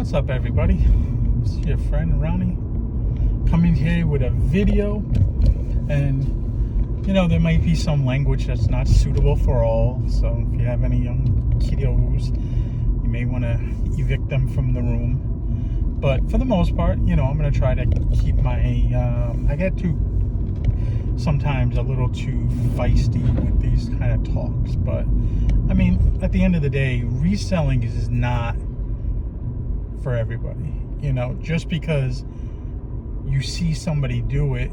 What's up, everybody? This is your friend Ronnie coming here with a video, and there might be some language that's not suitable for all, so if you have any young kiddos, you may want to evict them from the room. But for the most part, I'm going to try to keep my I get sometimes a little too feisty with these kind of talks, but I mean, at the end of the day, reselling is not for everybody. Just because you see somebody do it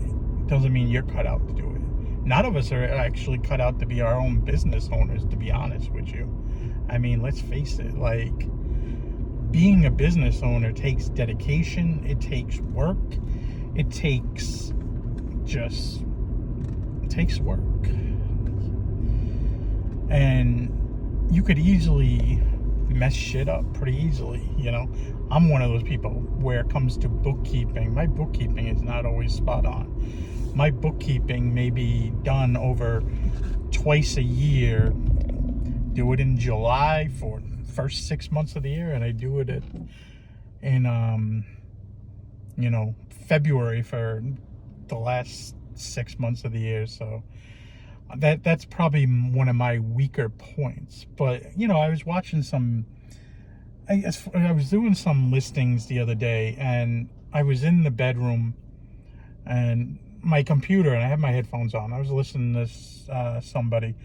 doesn't mean you're cut out to do it. None of us are actually cut out to be our own business owners, to be honest with you. I mean, let's face it, like, being a business owner takes dedication, it takes work, it takes work. And you could easily mess shit up pretty easily. I'm one of those people where it comes to bookkeeping, my bookkeeping is not always spot on. My bookkeeping may be done over twice a year. Do it in July for the first 6 months of the year, and I do it in February for the last 6 months of the year. So that's probably one of my weaker points. But I was watching I was doing some listings the other day, and I was in the bedroom and my computer, and I had my headphones on. I was listening to somebody,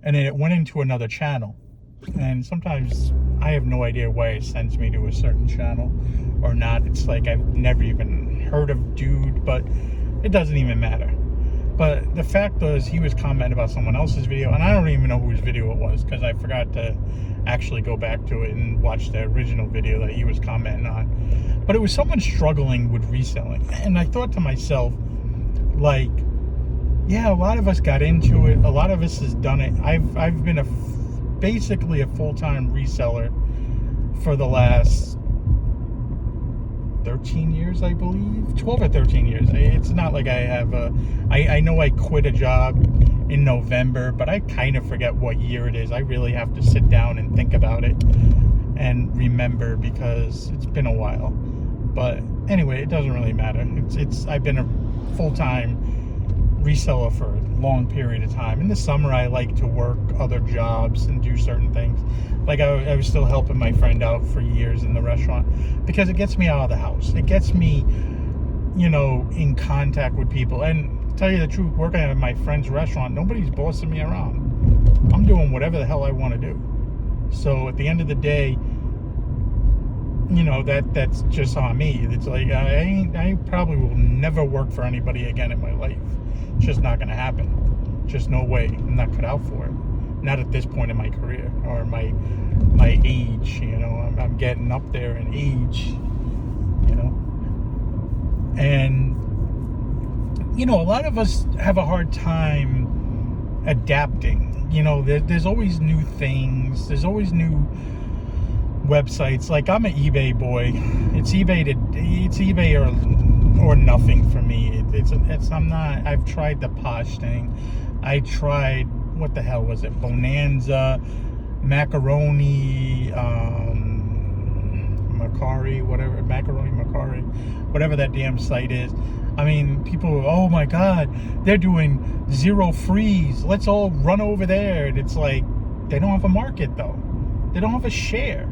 and then it went into another channel. And sometimes I have no idea why it sends me to a certain channel or not. It's like I've never even heard of dude, but it doesn't even matter. But the fact was, he was commenting about someone else's video, and I don't even know whose video it was because I forgot to actually go back to it and watch the original video that he was commenting on. But it was someone struggling with reselling, and I thought to myself, like, yeah, a lot of us got into it. A lot of us has done it. I've been basically a full-time reseller for the last 13 years, I believe. 12 or 13 years. It's not like I have I know I quit a job in November, but I kind of forget what year it is. I really have to sit down and think about it and remember, because it's been a while. But anyway, it doesn't really matter. I've been a full-time reseller for a long period of time. In the summer, I like to work other jobs and do certain things. Like I was still helping my friend out for years in the restaurant, because it gets me out of the house. It gets me, in contact with people. And to tell you the truth, working at my friend's restaurant, nobody's bossing me around. I'm doing whatever the hell I want to do. So at the end of the day, that's just on me. It's like I probably will never work for anybody again in my life. It's just not going to happen. Just no way. I'm not cut out for it. Not at this point in my career or my age. I'm getting up there in age. And a lot of us have a hard time adapting. There's always new things. There's always new websites. Like, I'm an eBay boy. It's eBay or nothing for me. I'm not. I've tried the Posh thing. I tried, what the hell was it? Bonanza, Macaroni, Macari, whatever, Macaroni Macari, whatever that damn site is. I mean, people, oh my God, they're doing zero freeze. Let's all run over there. And it's like, they don't have a market though. They don't have a share.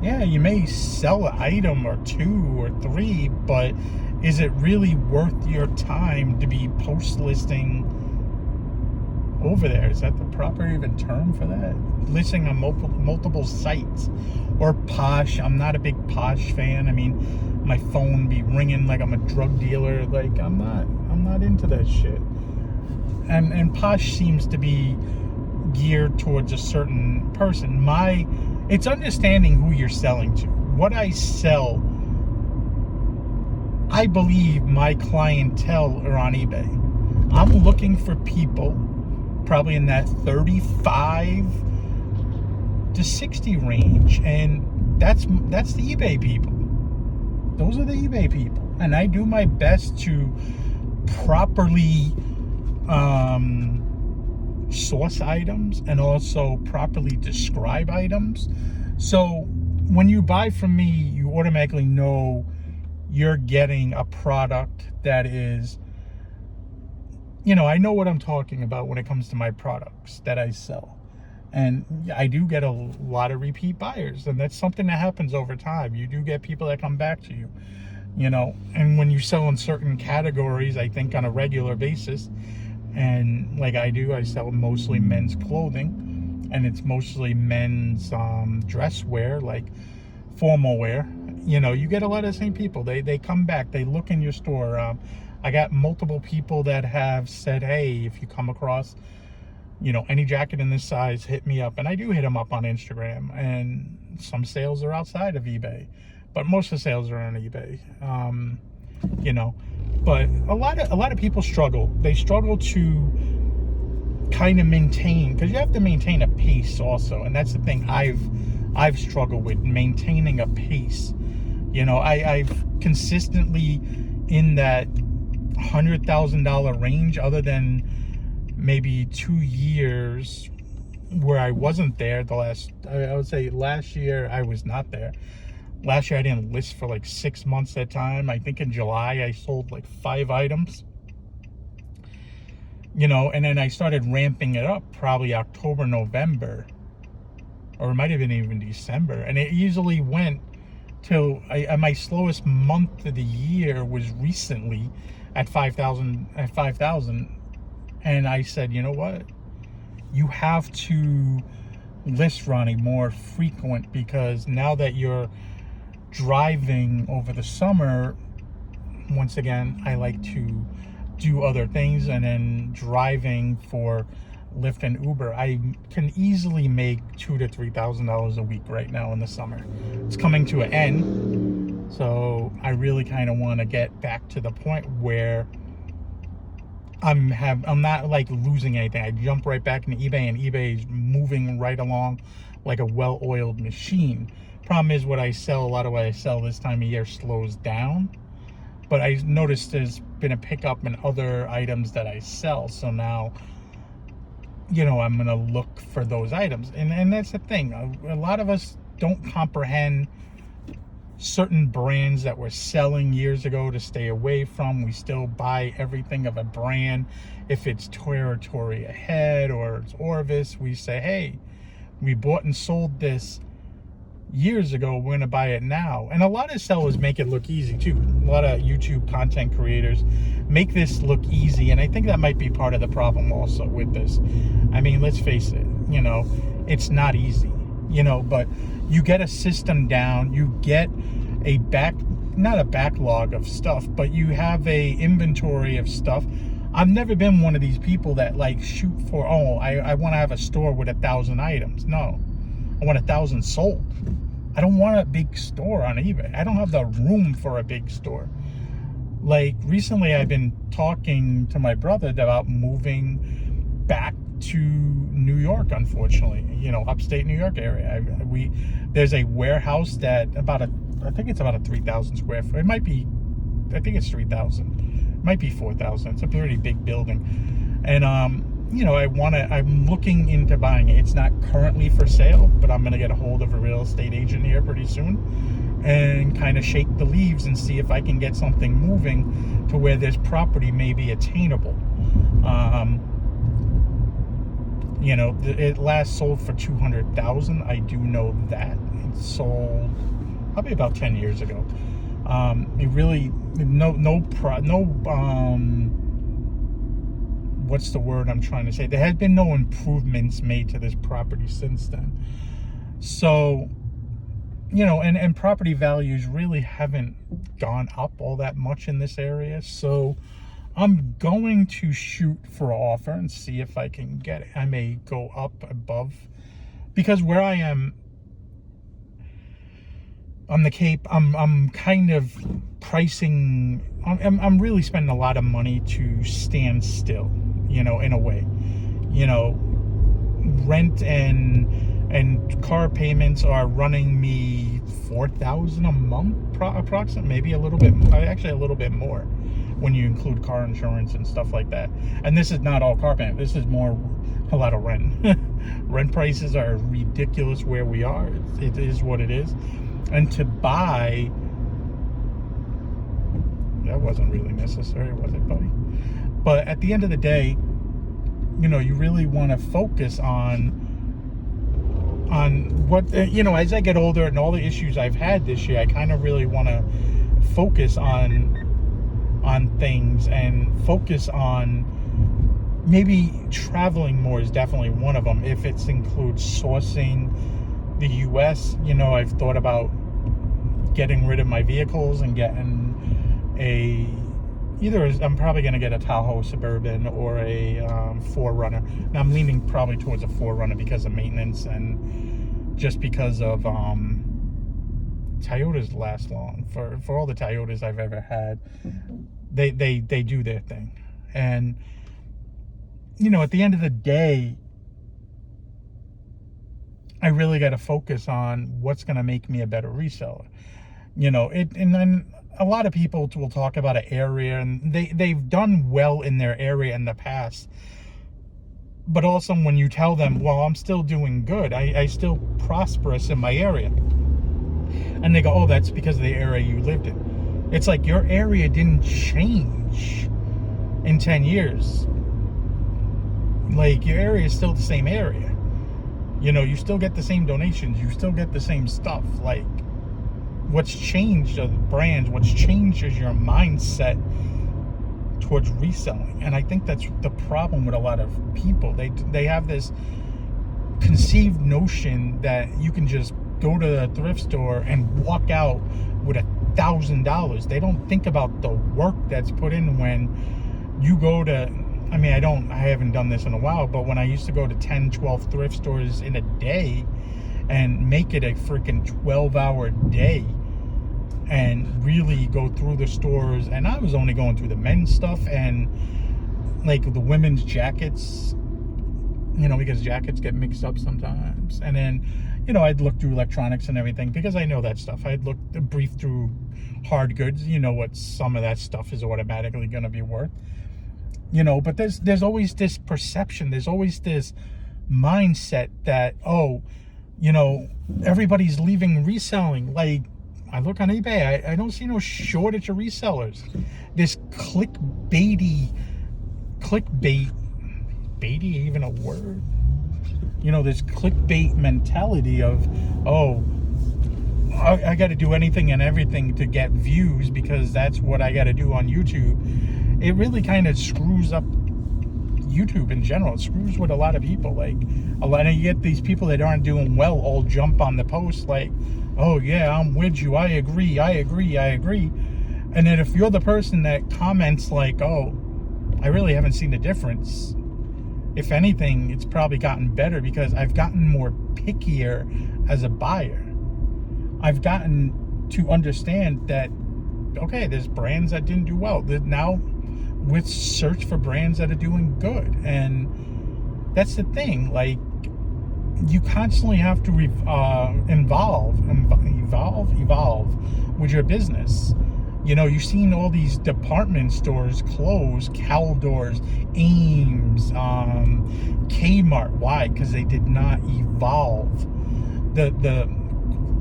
Yeah, you may sell an item or two or three, but is it really worth your time to be post listing over there? Is that the proper even term for that? Listing on multiple sites. Or Posh. I'm not a big Posh fan. I mean, my phone be ringing like I'm a drug dealer. Like, I'm not into that shit. And Posh seems to be geared towards a certain person. It's understanding who you're selling to. What I sell, I believe my clientele are on eBay. I'm looking for people probably in that 35 to 60 range, and that's the eBay people. Those are the eBay people, and I do my best to properly source items and also properly describe items. So when you buy from me, you automatically know you're getting a product that is, I know what I'm talking about when it comes to my products that I sell. And I do get a lot of repeat buyers, and that's something that happens over time. You do get people that come back to you, and when you sell in certain categories, I think on a regular basis, and like I sell mostly men's clothing, and it's mostly men's dress wear, like formal wear. You get a lot of the same people. They come back, they look in your store. I got multiple people that have said, hey, if you come across any jacket in this size, hit me up. And I do hit them up on Instagram, and some sales are outside of eBay, but most of the sales are on eBay. But a lot of people struggle. They struggle to kind of maintain, because you have to maintain a pace also, and that's the thing I've struggled with, maintaining a pace. I've consistently in that $100,000 range, other than maybe 2 years where I wasn't there. I would say last year I was not there. Last year I didn't list for like 6 months at a time. I think in July I sold like 5 items. And then I started ramping it up probably October, November, or it might have been even December. And it easily went till my slowest month of the year was recently at 5,000. And I said, you know what? You have to list, Ronnie, more frequent, because now that you're driving over the summer, once again, I like to do other things, and then driving for Lyft and Uber, I can easily make $2,000 to $3,000 a week right now in the summer. It's coming to an end, so I really kind of want to get back to the point where I'm not like losing anything. I jump right back into eBay, and eBay is moving right along like a well-oiled machine. Problem is, a lot of what I sell this time of year slows down. But I noticed there's been a pickup in other items that I sell. So now, I'm going to look for those items. And that's the thing. A lot of us don't comprehend certain brands that we're selling years ago to stay away from. We still buy everything of a brand. If it's Territory Ahead or it's Orvis, we say, hey, we bought and sold this years ago, we're gonna buy it now. And a lot of sellers make it look easy too. A lot of YouTube content creators make this look easy, and I think that might be part of the problem also with this. I mean, let's face it, it's not easy, but you get a system down, you get not a backlog of stuff, but you have a inventory of stuff. I've never been one of these people that like shoot for, I want to have a store with 1,000 items. No, I want 1,000 sold. I don't want a big store on eBay. I don't have the room for a big store. Like recently I've been talking to my brother about moving back to New York, unfortunately, upstate New York area. There's a warehouse that I think it's about a 3,000 square foot. I think it's 3,000. It might be 4,000. It's a pretty big building. And I'm looking into buying it. It's not currently for sale, but I'm going to get a hold of a real estate agent here pretty soon and kind of shake the leaves and see if I can get something moving to where this property may be attainable. It last sold for $200,000. I do know that. It sold probably about 10 years ago. It really, what's the word I'm trying to say? There had been no improvements made to this property since then. So, and property values really haven't gone up all that much in this area. So I'm going to shoot for an offer and see if I can get it. I may go up above, because where I am on the Cape, I'm kind of pricing. I'm really spending a lot of money to stand still, in a way. Rent and car payments are running me $4,000 a month, approximately, maybe a little bit more when you include car insurance and stuff like that. And this is not all car payment. This is more a lot of rent. Rent prices are ridiculous where we are. It is what it is. And to buy, that wasn't really necessary, was it, buddy? But at the end of the day, you really want to focus on what, as I get older and all the issues I've had this year, I kind of really want to focus on things, and focus on maybe traveling more is definitely one of them. If it includes sourcing the US, I've thought about getting rid of my vehicles and getting I'm probably going to get a Tahoe Suburban or a 4Runner. Now I'm leaning probably towards a 4Runner because of maintenance and just because of Toyotas last long. For all the Toyotas I've ever had, they do their thing. And at the end of the day, I really got to focus on what's going to make me a better reseller. And then a lot of people will talk about an area, and they've done well in their area in the past. But also when you tell them, well, I'm still doing good, I still prosperous in my area. And they go, oh, that's because of the area you lived in. It's like your area didn't change in 10 years. Like, your area is still the same area. You still get the same donations. You still get the same stuff. Like, what's changed are the brands. What's changed is your mindset towards reselling. And I think that's the problem with a lot of people. They have this conceived notion that you can just go to the thrift store and walk out with $1,000. They don't think about the work that's put in when you go to, I haven't done this in a while, but when I used to go to 10, 12 thrift stores in a day and make it a freaking 12-hour day and really go through the stores, and I was only going through the men's stuff and like the women's jackets, because jackets get mixed up sometimes. And then, I'd look through electronics and everything because I know that stuff. I'd look brief through hard goods, what some of that stuff is automatically going to be worth. But there's always this perception, there's always this mindset that, everybody's leaving reselling. Like, I look on eBay, I don't see no shortage of resellers. This clickbait, even a word? This clickbait mentality of, I got to do anything and everything to get views because that's what I got to do on YouTube. It really kind of screws up YouTube in general. It screws with a lot of people. Like, you get these people that aren't doing well all jump on the post like, oh yeah, I'm with you, I agree. And then if you're the person that comments like, oh, I really haven't seen the difference, if anything, it's probably gotten better because I've gotten more pickier as a buyer. I've gotten to understand that, okay, there's brands that didn't do well. Now, with search for brands that are doing good. And that's the thing. Like, you constantly have to evolve with your business. You've seen all these department stores close, Caldors, Ames, Kmart. Why? Because they did not evolve. The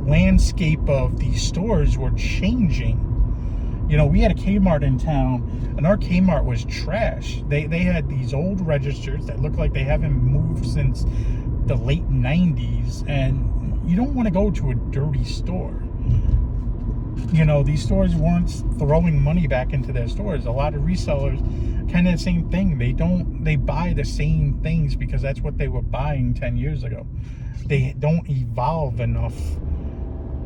landscape of these stores were changing. We had a Kmart in town, and our Kmart was trash. They had these old registers that look like they haven't moved since the late 90s, and you don't want to go to a dirty store. These stores weren't throwing money back into their stores. A lot of resellers, kind of the same thing. They buy the same things because that's what they were buying 10 years ago. They don't evolve enough,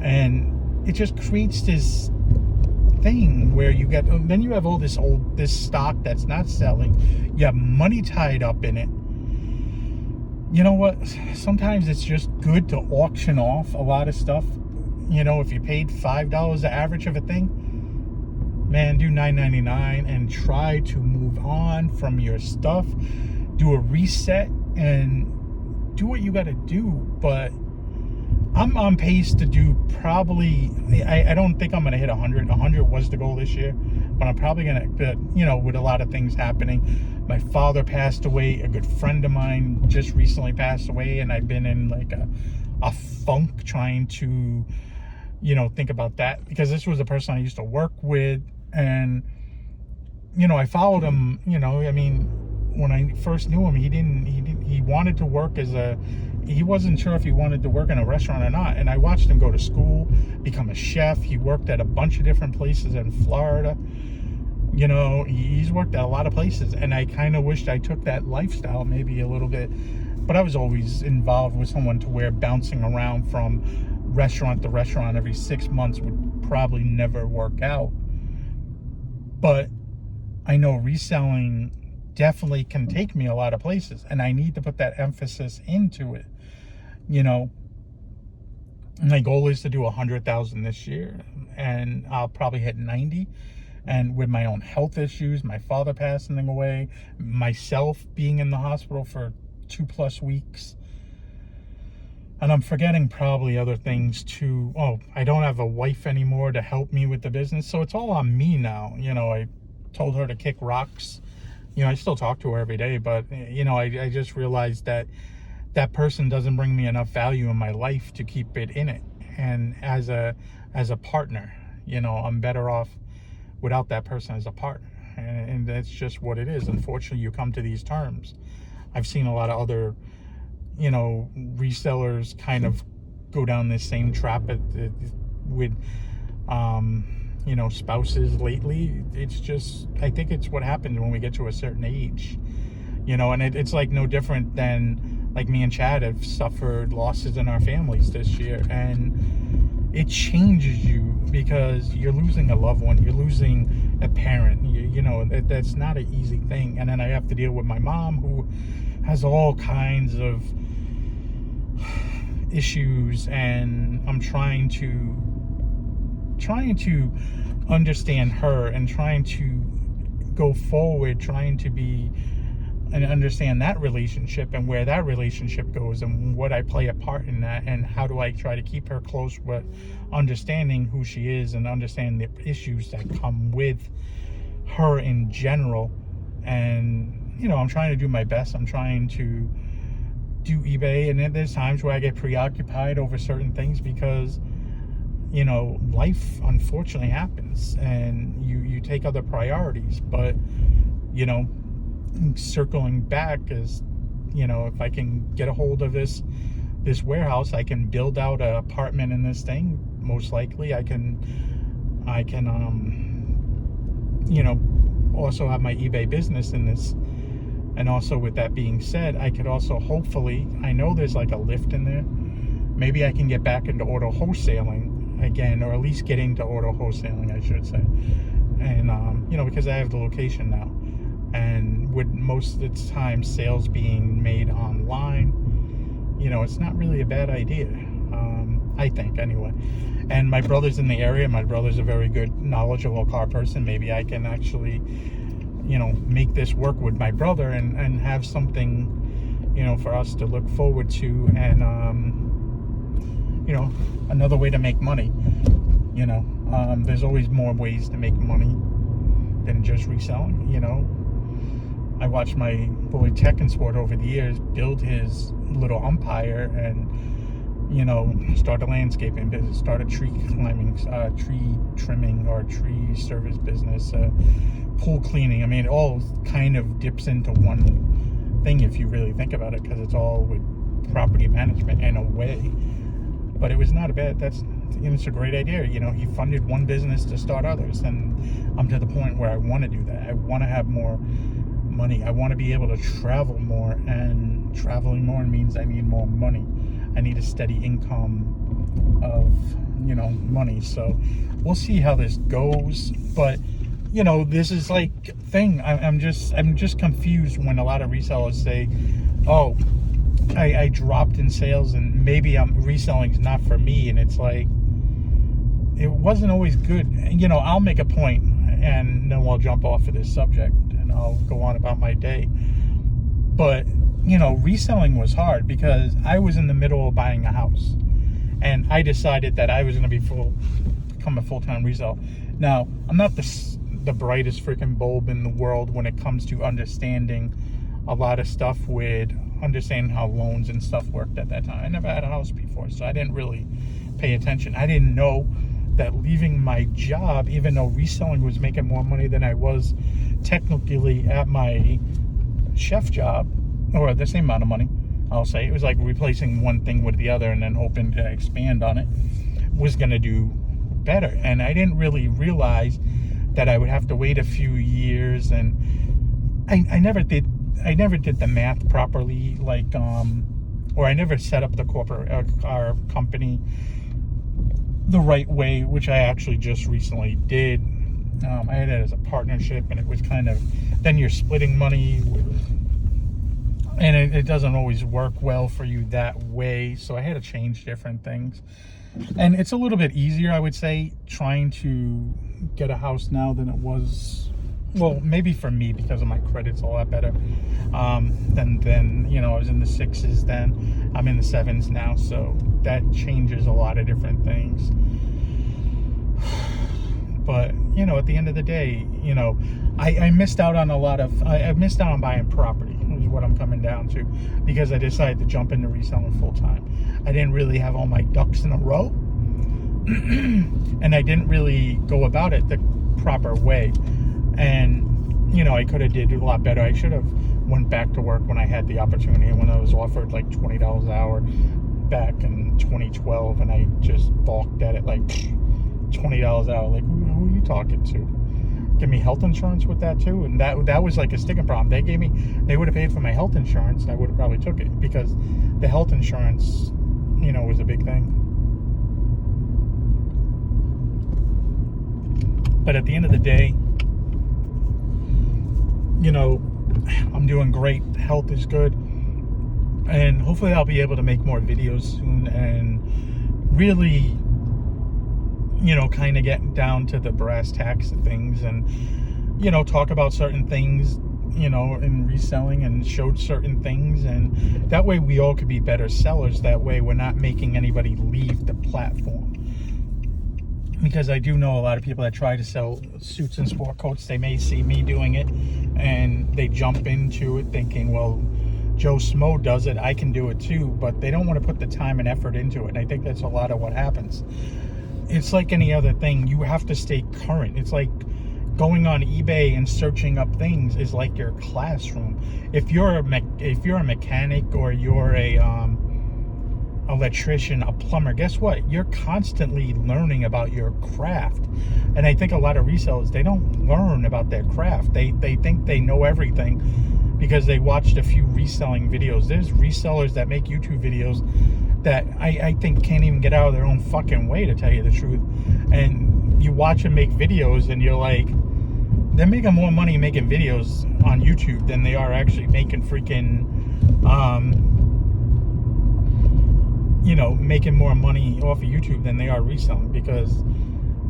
and it just creates this thing where you have all this stock that's not selling. You have money tied up in it. You know what? Sometimes it's just good to auction off a lot of stuff. If you paid $5 the average of a thing, man, do $9.99 and try to move on from your stuff. Do a reset and do what you got to do. But I'm on pace to do probably, I don't think I'm going to hit 100. 100 was the goal this year, but I'm probably going to, with a lot of things happening, My father passed away. A good friend of mine just recently passed away, and I've been in like a funk trying to, think about that, because this was a person I used to work with. And I followed him. I mean, when I first knew him, he wanted to work he wasn't sure if he wanted to work in a restaurant or not. And I watched him go to school, become a chef. He worked at a bunch of different places in Florida. He's worked at a lot of places, and I kind of wished I took that lifestyle maybe a little bit. But I was always involved with someone to where bouncing around from restaurant to restaurant every 6 months would probably never work out. But I know reselling definitely can take me a lot of places, and I need to put that emphasis into it. My goal is to do 100,000 this year, and I'll probably hit 90. And with my own health issues, my father passing away, myself being in the hospital for 2+ weeks, and I'm forgetting probably other things too. Oh, I don't have a wife anymore to help me with the business, so it's all on me now. I told her to kick rocks. I still talk to her every day, but I just realized that person doesn't bring me enough value in my life to keep it in it. And as a partner, I'm better off without that person as a partner. And that's just what it is. Unfortunately, you come to these terms. I've seen a lot of other, resellers kind of go down this same trap with, spouses lately. It's just, I think it's what happens when we get to a certain age, and it's like no different than like me and Chad have suffered losses in our families this year. And it changes you because you're losing a loved one, you're losing a parent, that's not an easy thing. And then I have to deal with my mom, who has all kinds of issues, and I'm trying to understand her and trying to go forward, trying to be and understand that relationship and where that relationship goes, and what I play a part in that, and how do I try to keep her close, but understanding who she is and understand the issues that come with her in general. And I'm trying to do my best. I'm trying to do eBay, and then there's times where I get preoccupied over certain things because life unfortunately happens, and you take other priorities. But circling back is, if I can get a hold of this warehouse, I can build out an apartment in this thing. Most likely I can also have my eBay business in this. And also, with that being said, I could also hopefully, I know there's like a lift in there, maybe I can get back into auto wholesaling again, or at least get into auto wholesaling, I should say. And because I have the location now, and with most of the time sales being made online, it's not really a bad idea, I think, anyway. And my brother's in the area. My brother's a very good, knowledgeable car person. Maybe I can actually make this work with my brother and have something for us to look forward to, and another way to make money. There's always more ways to make money than just reselling. I watched my boy Tech and Sport over the years build his little empire, and start a landscaping business, start a tree trimming or tree service business, pool cleaning. I mean, it all kind of dips into one thing if you really think about it, because it's all with property management in a way. But it was not a bad, it's a great idea. He funded one business to start others, and I'm to the point where I want to do that. I want to have more money. I want to be able to travel more, and traveling more means I need more money. I need a steady income of money. So we'll see how this goes. But this is like thing. I'm just confused when a lot of resellers say, "Oh, I dropped in sales, and maybe reselling's not for me." And it's like, it wasn't always good. I'll make a point, and then we'll jump off of this subject, and I'll go on about my day. But reselling was hard because I was in the middle of buying a house, and I decided that I was going to become a full-time reseller. Now, I'm not the brightest freaking bulb in the world when it comes to understanding a lot of stuff with understanding how loans and stuff worked at that time. I never had a house before, so I didn't really pay attention. I didn't know that leaving my job, even though reselling was making more money than I was technically at my chef job, or the same amount of money, I'll say. It was like replacing one thing with the other and then hoping to expand on it, was going to do better. And I didn't really realize that I would have to wait a few years, and I never did the math properly, like or I never set up the corporate our company the right way, which I actually just recently did. I had it as a partnership, and it was kind of, then you're splitting money and it doesn't always work well for you that way, so I had to change different things. And it's a little bit easier, I would say, trying to get a house now than it was. Well, maybe for me, because of my credit's a lot better. Then you know, I was in the 6s then. I'm in the 7s now, so that changes a lot of different things. But, you know, at the end of the day, you know, I missed out on a lot of, I missed out on buying property, is what I'm coming down to, because I decided to jump into reselling full time. I didn't really have all my ducks in a row, and I didn't really go about it the proper way. And, you know, I could have did a lot better. I should have went back to work when I had the opportunity, when I was offered like $20 an hour back in 2012, and I just balked at it, like $20 an hour. Like, who are you talking to? Give me health insurance with that too? And that was like a sticking problem. They would have paid for my health insurance, and I would have probably took it, because the health insurance, you know, was a big thing. But at the end of the day, you know, I'm doing great. Health is good, and hopefully I'll be able to make more videos soon and really, you know, kind of get down to the brass tacks of things, and, you know, talk about certain things, you know, in reselling, and show certain things, and that way we all could be better sellers. That way we're not making anybody leave the platform. Because I do know a lot of people that try to sell suits and sport coats. They may see me doing it, and they jump into it thinking, well, Joe Smo does it, I can do it too. But they don't want to put the time and effort into it, and I think that's a lot of what happens. It's like any other thing. You have to stay current. It's like going on eBay and searching up things is like your classroom. If you're a mechanic, or you're a electrician, a plumber, guess what? You're constantly learning about your craft. And I think a lot of resellers, they don't learn about their craft. They think they know everything because they watched a few reselling videos. There's resellers that make YouTube videos that I think can't even get out of their own fucking way, to tell you the truth. And you watch them make videos, and you're like, they're making more money making videos on YouTube than they are actually making freaking you know, making more money off of YouTube than they are reselling, because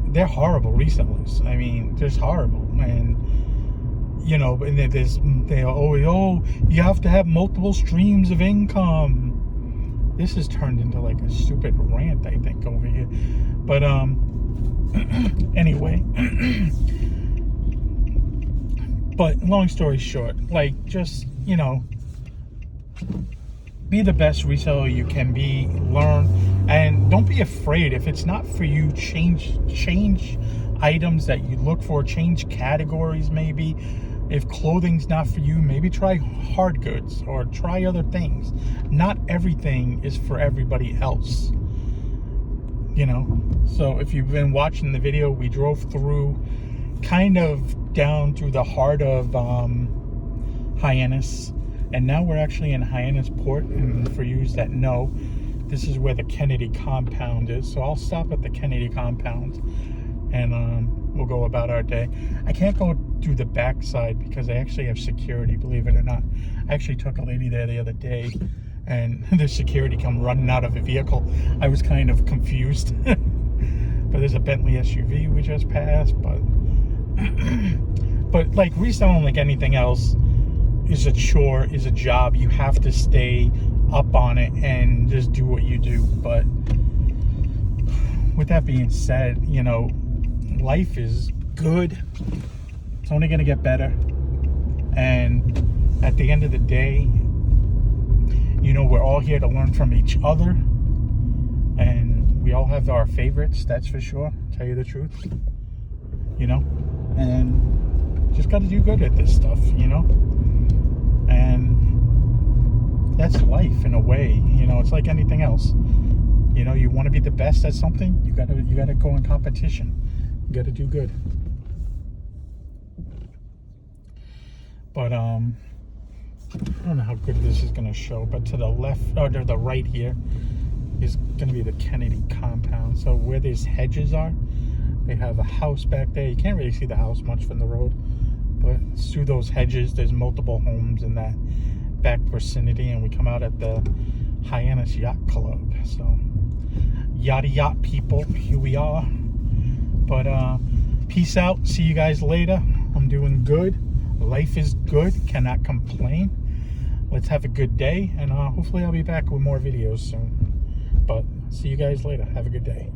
they're horrible resellers. I mean, just horrible. And, you know, and they're always, oh, you have to have multiple streams of income. This has turned into like a stupid rant, I think, over here. But anyway, but long story short, like, just, you know, be the best reseller you can be. Learn, and don't be afraid. If it's not for you, change items that you look for, change categories. Maybe if clothing's not for you, maybe try hard goods or try other things. Not everything is for everybody else, you know. So if you've been watching the video, we drove through kind of down through the heart of Hyannis. And now we're actually in Hyannis Port, and for you that know, this is where the Kennedy compound is. So I'll stop at the Kennedy compound, and we'll go about our day. I can't go through the backside because I actually have security, believe it or not. I actually took a lady there the other day, and the security come running out of a vehicle. I was kind of confused. But there's a Bentley SUV we just passed. But like reselling, like anything else, is a chore, is a job. You have to stay up on it and just do what you do. But with that being said, you know, life is good. It's only going to get better. And at the end of the day, you know, we're all here to learn from each other. And we all have our favorites, that's for sure. Tell you the truth. You know? And just got to do good at this stuff, you know? And that's life in a way. You know, it's like anything else. You know, you want to be the best at something, you gotta go in competition. You gotta do good. But I don't know how good this is gonna show, but to the left, or to the right here, is gonna be the Kennedy compound. So where these hedges are, they have a house back there. You can't really see the house much from the road, but through those hedges, there's multiple homes in that back vicinity, and we come out at the Hyannis Yacht Club. So yachty yacht people, here we are. But peace out, see you guys later. I'm doing good, life is good, cannot complain. Let's have a good day, and hopefully I'll be back with more videos soon. But see you guys later, have a good day.